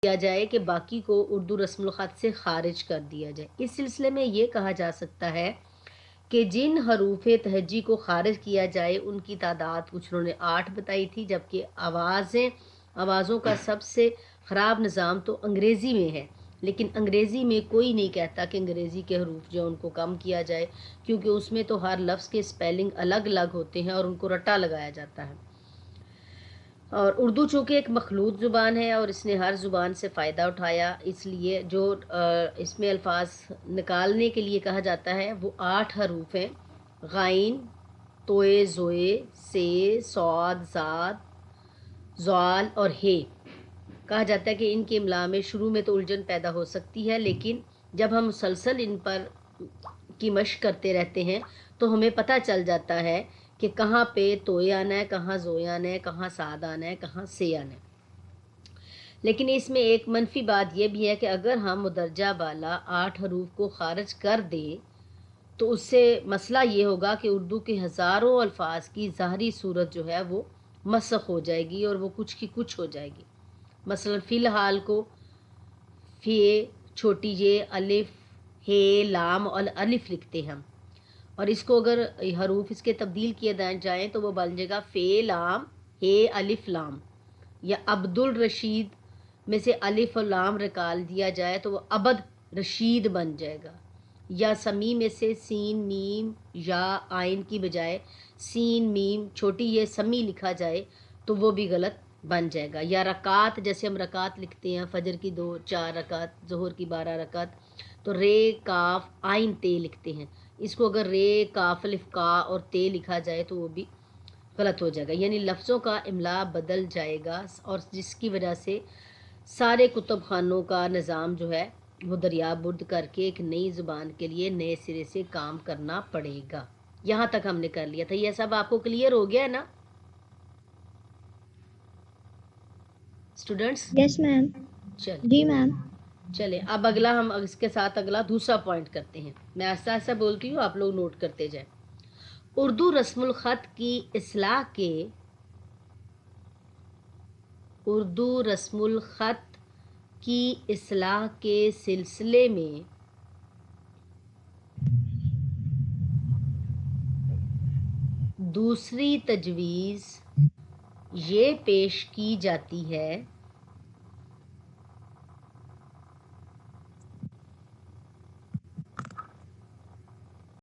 کیا جائے کہ باقی کو اردو رسم الخط سے خارج کر دیا جائے۔ اس سلسلے میں یہ کہا جا سکتا ہے کہ جن حروف تہجی کو خارج کیا جائے ان کی تعداد کچھ انہوں نے 8 بتائی تھی، جبکہ آوازوں کا سب سے خراب نظام تو انگریزی میں ہے، لیکن انگریزی میں کوئی نہیں کہتا کہ انگریزی کے حروف جو ان کو کم کیا جائے، کیونکہ اس میں تو ہر لفظ کے سپیلنگ الگ الگ ہوتے ہیں اور ان کو رٹا لگایا جاتا ہے۔ اور اردو چونکہ ایک مخلوط زبان ہے اور اس نے ہر زبان سے فائدہ اٹھایا، اس لیے جو اس میں الفاظ نکالنے کے لیے کہا جاتا ہے وہ 8 حروف ہیں: غائن، توئے، زوئے، سے، صاد، زاد، زوال اور ہے۔ کہا جاتا ہے کہ ان کی املا میں شروع میں تو الجھن پیدا ہو سکتی ہے، لیکن جب ہم مسلسل ان پر کی مشق کرتے رہتے ہیں تو ہمیں پتہ چل جاتا ہے کہ کہاں پہ توئے آنا ہے، کہاں زوئے آنا ہے، کہاں ساد آنا ہے، کہاں سے آنا ہے۔ لیکن اس میں ایک منفی بات یہ بھی ہے کہ اگر ہم مدرجہ بالا 8 حروف کو خارج کر دیں تو اس سے مسئلہ یہ ہوگا کہ اردو کے ہزاروں الفاظ کی ظاہری صورت جو ہے وہ مسخ ہو جائے گی اور وہ کچھ کی کچھ ہو جائے گی۔ مثلا فی الحال کو فی، چھوٹی یہ، الف، ہے، لام اور الف لکھتے ہیں ہم، اور اس کو اگر حروف اس کے تبدیل کیے جائیں تو وہ بن جائے گا فے لام ہے الف لام، یا عبد الرشید میں سے الف اور لام نکال دیا جائے تو وہ عبد رشید بن جائے گا، یا سمی میں سے سین میم یا آئین کی بجائے سین میم چھوٹی یہ سمی لکھا جائے تو وہ بھی غلط بن جائے گا، یا رکعات جیسے ہم رکعت لکھتے ہیں، فجر کی 2 4 رکعت، ظہر کی 12 رکعت، تو رے کاف آئین تے لکھتے ہیں، اس کو اگر رے کاف الف کا اور تے لکھا جائے تو وہ بھی غلط ہو جائے گا، یعنی لفظوں کا املا بدل جائے گا، اور جس کی وجہ سے سارے کتب خانوں کا نظام جو ہے وہ دریا برد کر کے ایک نئی زبان کے لیے نئے سرے سے کام کرنا پڑے گا۔ یہاں تک ہم نے کر لیا تھا، یہ سب آپ کو کلیئر ہو گیا ہے نا اسٹوڈنٹس؟ یس میم۔ چلیں جی میم۔ چلیں اب اگلا ہم اس کے ساتھ اگلا دوسرا پوائنٹ کرتے ہیں، میں ایسا ایسا بولتی ہوں آپ لوگ نوٹ کرتے جائیں۔ اردو رسم الخط کی اصلاح کے سلسلے میں دوسری تجویز یہ پیش کی جاتی ہے